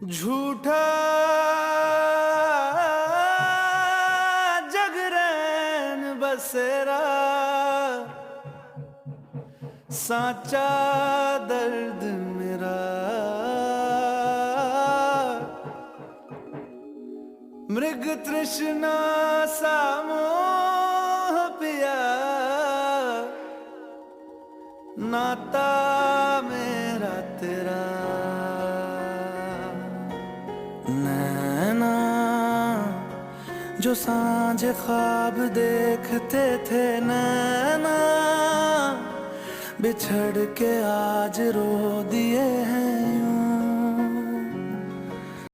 झूठा जगरैन बसेरा, साचा दर्द मेरा। मृग तृष्णा सा मोह पिया, नाता मेरा तेरा। नैना जो सांझ ख्वाब देखते थे, नैना बिछड़ के आज रो दिए हैं यूं।